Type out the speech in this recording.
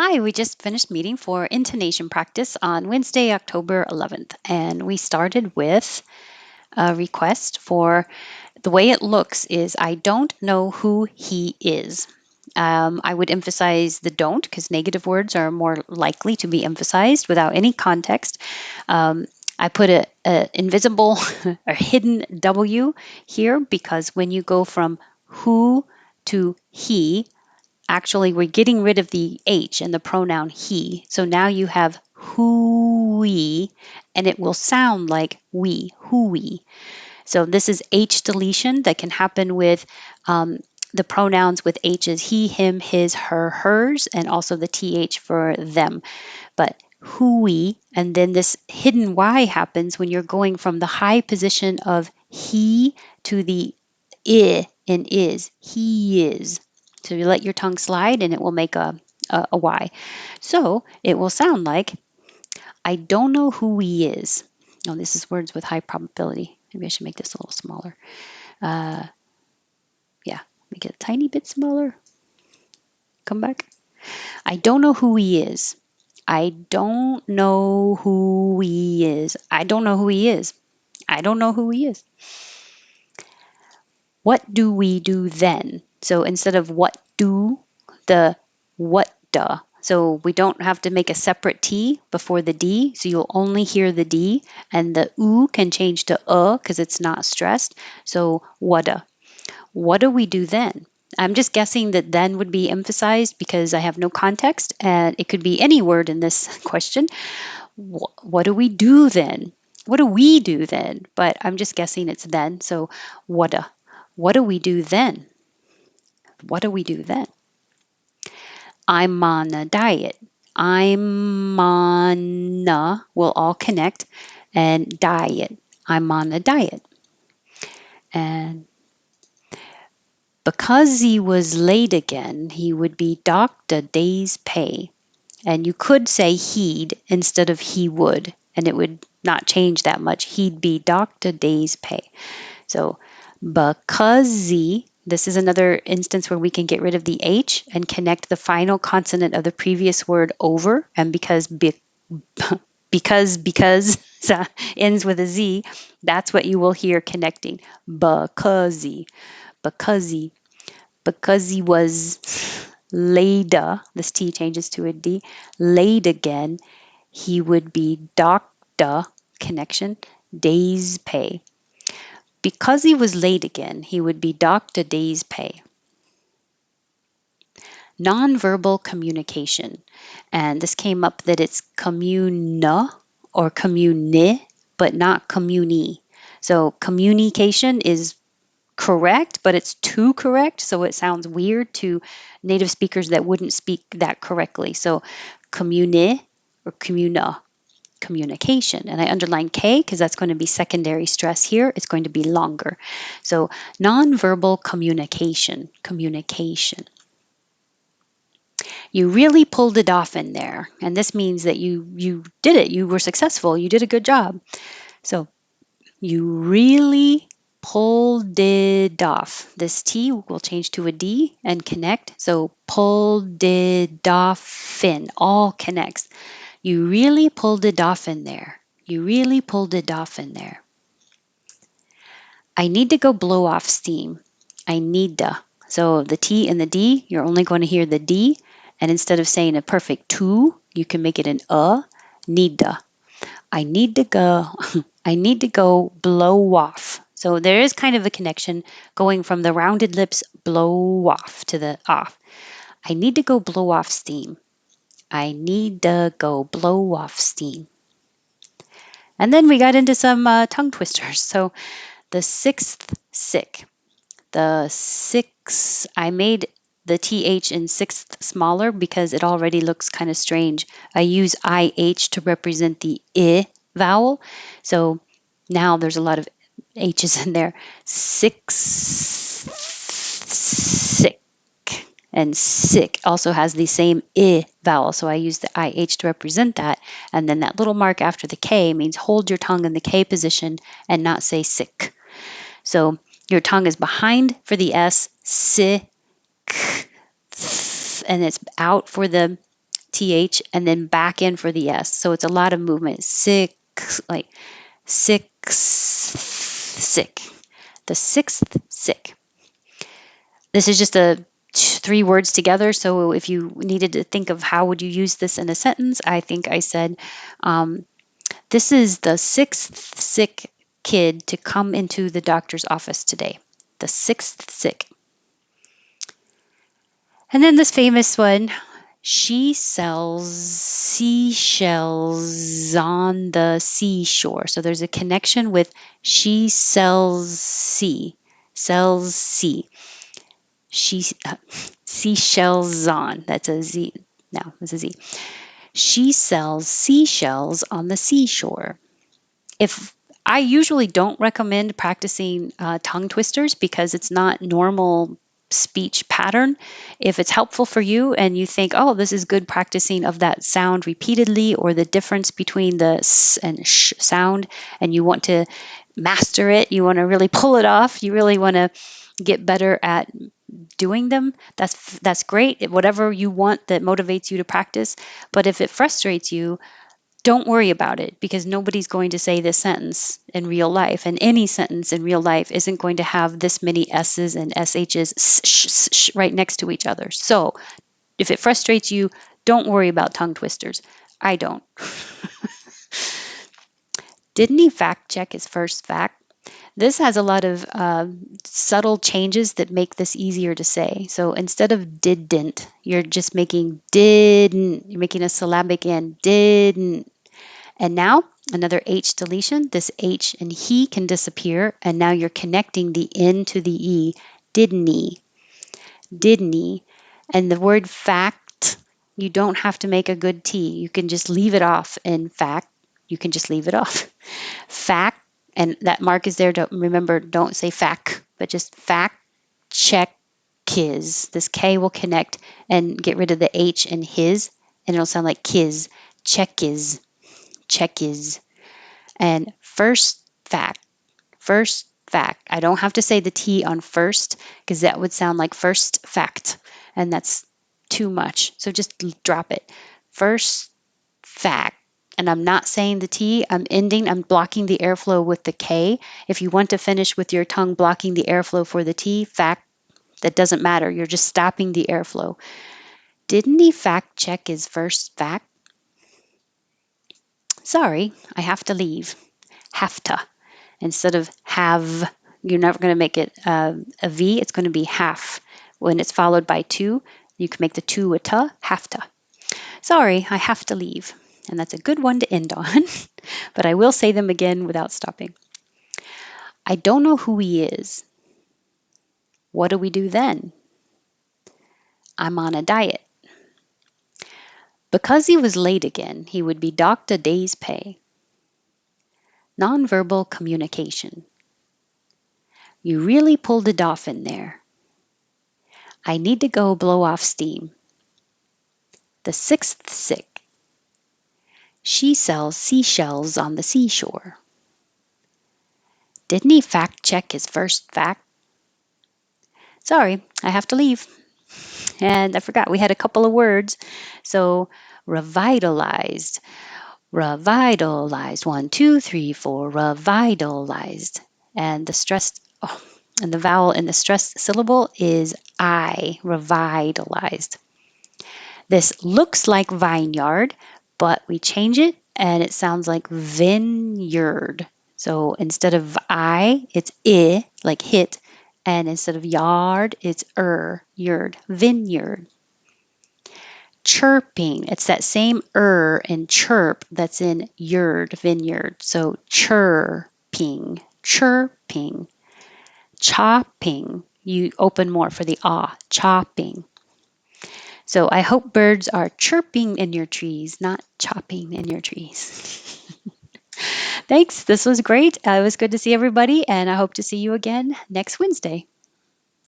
Hi, we just finished meeting for intonation practice on Wednesday, October 11th, and we started with a request for the way it looks is I don't know who he is. I would emphasize the don't because negative words are more likely to be emphasized without any context. I put a invisible or hidden W here because when you go from who to he, actually we're getting rid of the H and the pronoun he. So now you have who we, and it will sound like we, who we. So this is H deletion that can happen with the pronouns with H's he, him, his, her, hers, and also the TH for them. But hui, and then this hidden Y happens when you're going from the high position of he to the I in is. He is. So you let your tongue slide and it will make a Y. So it will sound like, I don't know who he is. Oh, this is words with high probability. Maybe I should make this a little smaller. Yeah, make it a tiny bit smaller. Come back. I don't know who he is. I don't know who he is. I don't know who he is. I don't know who he is. What do we do then? So instead of what do, the what duh. So we don't have to make a separate T before the D. So you'll only hear the D, and the oo can change to because it's not stressed. So whata. What do we do then? I'm just guessing that then would be emphasized because I have no context, and it could be any word in this question. What do we do then? What do we do then? But I'm just guessing it's then. So whata. What do we do then? What do we do then? I'm on a diet. I'm on a will all connect, and diet. I'm on a diet. And because he was late again, he would be docked a day's pay. And you could say he'd instead of he would, and it would not change that much. He'd be docked a day's pay. So because this is another instance where we can get rid of the H and connect the final consonant of the previous word over. And because ends with a Z, that's what you will hear connecting. Because he was later, this T changes to a D, late again, he would be doctor, connection, day's pay. Because he was late again, he would be docked a day's pay. Nonverbal communication. And this came up that it's communa or communi, but not communi. So communication is correct, but it's too correct. So it sounds weird to native speakers that wouldn't speak that correctly. So communi or communa, communication. And I underline K because that's going to be secondary stress here. It's going to be longer. So nonverbal communication, communication. You really pulled it off in there. And this means that you did it. You were successful. You did a good job. So you really pulled it off. This T will change to a D and connect. So pulled it off in, all connects. You really pulled it off in there. You really pulled it off in there. I need to go blow off steam. I need to. So the T and the D, you're only going to hear the D. And instead of saying a perfect to, you can make it an need to. I need to go. I need to go blow off. So there is kind of a connection going from the rounded lips blow off to the off. I need to go blow off steam. I need to go blow off steam. And then we got into some tongue twisters. So the sixth sick. The six, I made the TH in sixth smaller because it already looks kind of strange. I use IH to represent the I vowel. So now there's a lot of H's in there. Six, sick. And sick also has the same I vowel. So I use the IH to represent that. And then that little mark after the K means hold your tongue in the K position and not say sick. So your tongue is behind for the S, sick, and it's out for the TH, and then back in for the S. So it's a lot of movement. Six, like six, sick. The sixth sick. This is just a three words together. So if you needed to think of how would you use this in a sentence, I think I said, this is the sixth sick kid to come into the doctor's office today. The sixth sick. And then this famous one, she sells seashells on the seashore. So there's a connection with she sells sea. She seashells on. That's a Z. No, it's a Z. She sells seashells on the seashore. If I usually don't recommend practicing tongue twisters because it's not normal speech pattern. If it's helpful for you and you think, oh, this is good practicing of that sound repeatedly or the difference between the s and sh sound, and you want to master it, you want to really pull it off, you really want to get better at doing them, that's great. Whatever you want that motivates you to practice. But if it frustrates you, don't worry about it because nobody's going to say this sentence in real life. And any sentence in real life isn't going to have this many S's and SH's right next to each other. So if it frustrates you, don't worry about tongue twisters. I don't. Didn't he fact check his first fact? This has a lot of subtle changes that make this easier to say. So instead of didn't, you're just making didn't. You're making a syllabic end. Didn't. And now another H deletion. This H and he can disappear. And now you're connecting the N to the E. Didn't he? Didn't he? And the word fact, you don't have to make a good T. You can just leave it off in fact. You can just leave it off. Fact, and that mark is there. Don't remember, don't say fact, but just fact check his. This K will connect and get rid of the H and his, and it'll sound like kiz. Check is. Check is. And first fact, first fact. I don't have to say the T on first because that would sound like first fact, and that's too much. So just drop it. First fact. And I'm not saying the T, I'm blocking the airflow with the K. If you want to finish with your tongue blocking the airflow for the T, fact, that doesn't matter. You're just stopping the airflow. Didn't he fact check his first fact? Sorry, I have to leave. Have to. Instead of have, you're never going to make it a V, it's going to be half. When it's followed by two, you can make the two a t, have to. Sorry, I have to leave. And that's a good one to end on, but I will say them again without stopping. I don't know who he is. What do we do then? I'm on a diet. Because he was late again, he would be docked a day's pay. Nonverbal communication. You really pulled it off in there. I need to go blow off steam. The sixth sick. She sells seashells on the seashore. Didn't he fact check his first fact? Sorry, I have to leave. And I forgot, we had a couple of words. So revitalized, revitalized. 1, 2, 3, 4, revitalized. And the stressed, and the vowel in the stressed syllable is I, revitalized. This looks like vineyard, but we change it and it sounds like vineyard. So instead of I, it's I, like hit, and instead of yard, it's yard, vineyard. Chirping, it's that same in chirp that's in yard, vineyard. So chirping, chirping. Chopping, you open more for the chopping. So I hope birds are chirping in your trees, not chopping in your trees. Thanks. This was great. It was good to see everybody, and I hope to see you again next Wednesday.